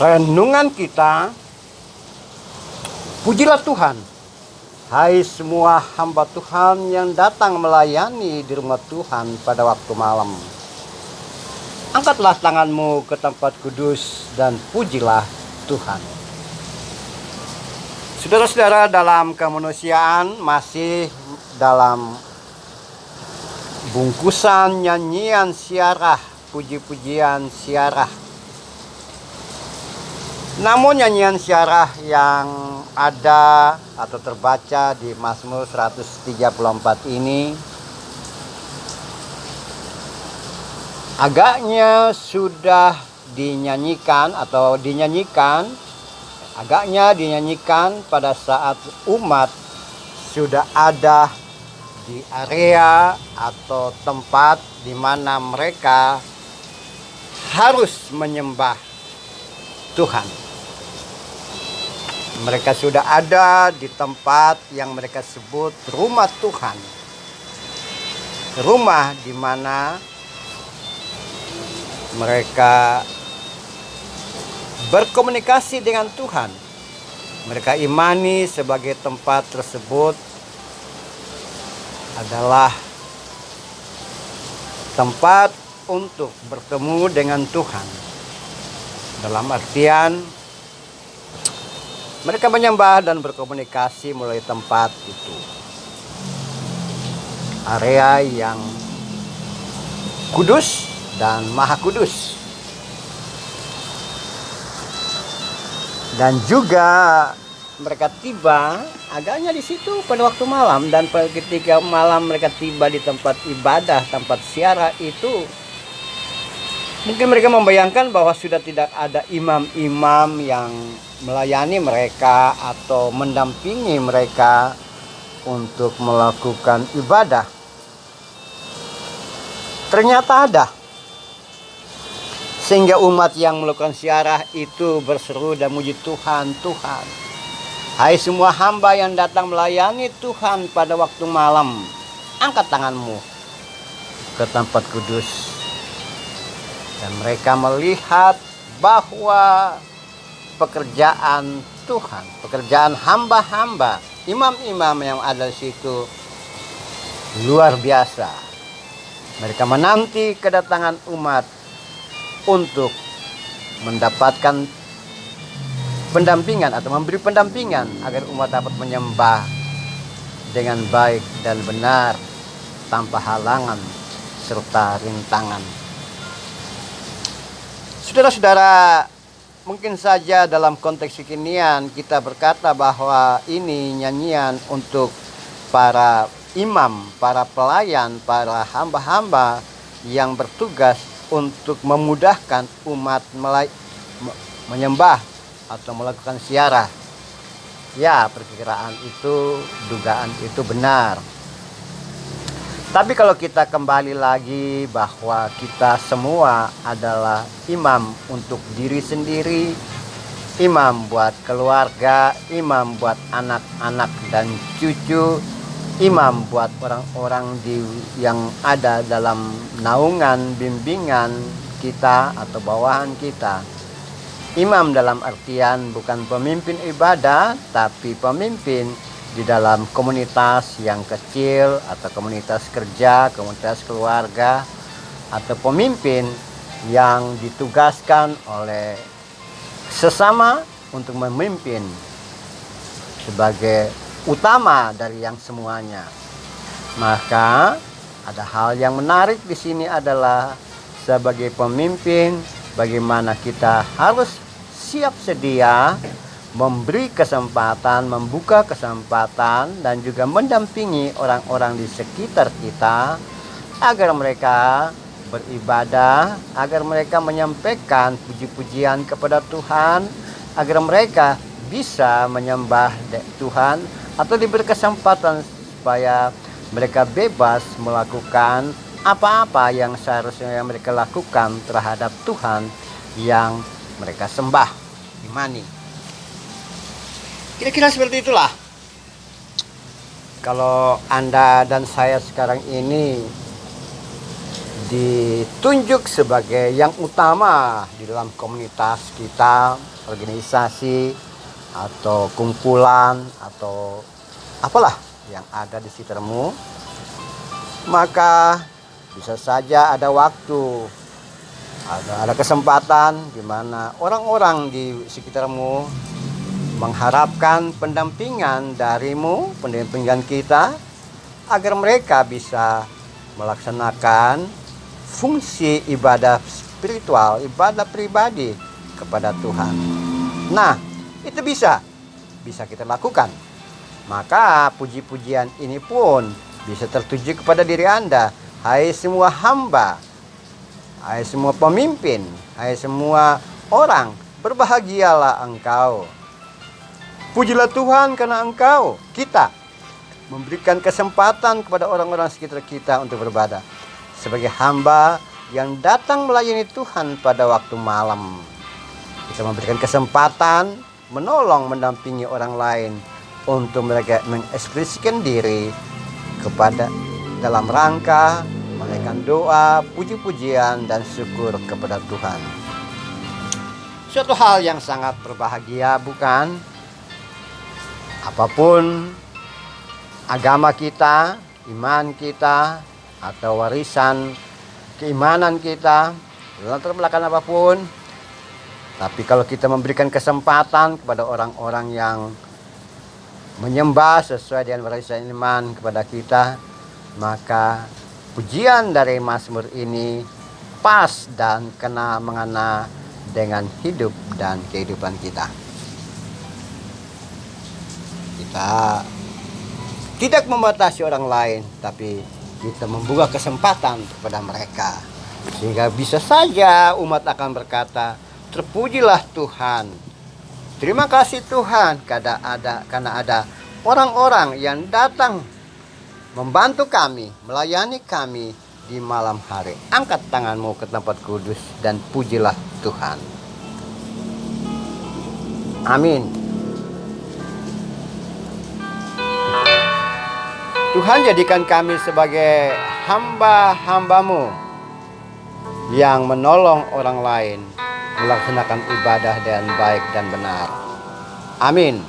renungan kita, pujilah Tuhan, hai semua hamba Tuhan yang datang melayani di rumah Tuhan pada waktu malam. Angkatlah tanganmu ke tempat kudus dan pujilah Tuhan. Saudara-saudara, dalam kemanusiaan masih dalam bungkusan nyanyian siarah, puji-pujian siarah. Namun nyanyian siarah yang ada atau terbaca di Mazmur 134 ini agaknya sudah dinyanyikan pada saat umat sudah ada di area atau tempat di mana mereka harus menyembah Tuhan. Mereka sudah ada di tempat yang mereka sebut rumah Tuhan. Rumah di mana mereka berkomunikasi dengan Tuhan. Mereka imani sebagai tempat tersebut adalah tempat untuk bertemu dengan Tuhan. Dalam artian mereka menyembah dan berkomunikasi melalui tempat itu. Area yang kudus dan maha kudus. Dan juga mereka tiba agaknya di situ pada waktu malam, dan ketika malam mereka tiba di tempat ibadah, tempat siarah itu, mungkin mereka membayangkan bahwa sudah tidak ada imam-imam yang melayani mereka atau mendampingi mereka untuk melakukan ibadah. Ternyata ada. Sehingga umat yang melakukan siarah itu berseru dan muji Tuhan, Tuhan. Hai semua hamba yang datang melayani Tuhan pada waktu malam, angkat tanganmu ke tempat kudus. Dan mereka melihat bahwa pekerjaan Tuhan, pekerjaan hamba-hamba, imam-imam yang ada di situ luar biasa. Mereka menanti kedatangan umat untuk mendapatkan pendampingan atau memberi pendampingan agar umat dapat menyembah dengan baik dan benar tanpa halangan serta rintangan. Saudara-saudara, mungkin saja dalam konteks kekinian kita berkata bahwa ini nyanyian untuk para imam, para pelayan, para hamba-hamba yang bertugas untuk memudahkan umat menyembah atau melakukan siarah. Ya, perkiraan itu, dugaan itu benar. Tapi kalau kita kembali lagi bahwa kita semua adalah imam untuk diri sendiri, imam buat keluarga, imam buat anak-anak dan cucu, imam buat orang-orang yang ada dalam naungan bimbingan kita atau bawahan kita. Imam dalam artian bukan pemimpin ibadah, tapi pemimpin di dalam komunitas yang kecil atau komunitas kerja, komunitas keluarga, atau pemimpin yang ditugaskan oleh sesama untuk memimpin sebagai utama dari yang semuanya. Maka ada hal yang menarik di sini adalah sebagai pemimpin bagaimana kita harus siap sedia memberi kesempatan, membuka kesempatan, dan juga mendampingi orang-orang di sekitar kita agar mereka beribadah, agar mereka menyampaikan puji-pujian kepada Tuhan, agar mereka bisa menyembah Tuhan atau diberi kesempatan supaya mereka bebas melakukan apa-apa yang seharusnya mereka lakukan terhadap Tuhan yang mereka sembah, imani. Kira-kira seperti itulah. Kalau Anda dan saya sekarang ini ditunjuk sebagai yang utama di dalam komunitas kita, organisasi atau kumpulan atau apalah yang ada di sekitarmu, maka bisa saja ada waktu, ada kesempatan di mana orang-orang di sekitarmu mengharapkan pendampingan darimu, pendampingan kita, agar mereka bisa melaksanakan fungsi ibadah spiritual, ibadah pribadi kepada Tuhan. Nah, itu bisa kita lakukan. Maka puji-pujian ini pun bisa tertuju kepada diri Anda. Hai semua hamba, hai semua pemimpin, hai semua orang, berbahagialah engkau. Pujilah Tuhan karena kita memberikan kesempatan kepada orang-orang sekitar kita untuk beribadah sebagai hamba yang datang melayani Tuhan pada waktu malam. Kita memberikan kesempatan menolong, mendampingi orang lain untuk mereka mengekspresikan diri kepada dalam rangka menaikkan doa, puji-pujian dan syukur kepada Tuhan. Suatu hal yang sangat berbahagia, bukan? Apapun agama kita, iman kita, atau warisan keimanan kita, latar belakang apapun, tapi kalau kita memberikan kesempatan kepada orang-orang yang menyembah sesuai dengan warisan iman kepada kita, maka pujian dari Mazmur ini pas dan mengena dengan hidup dan kehidupan kita. Kita tidak membatasi orang lain, tapi kita membuka kesempatan kepada mereka, sehingga bisa saja umat akan berkata, terpujilah Tuhan, terima kasih Tuhan, karena ada orang-orang yang datang membantu kami, melayani kami di malam hari. Angkat tanganmu ke tempat kudus dan pujilah Tuhan. Amin. Tuhan, jadikan kami sebagai hamba-hambamu yang menolong orang lain melaksanakan ibadah dengan baik dan benar. Amin.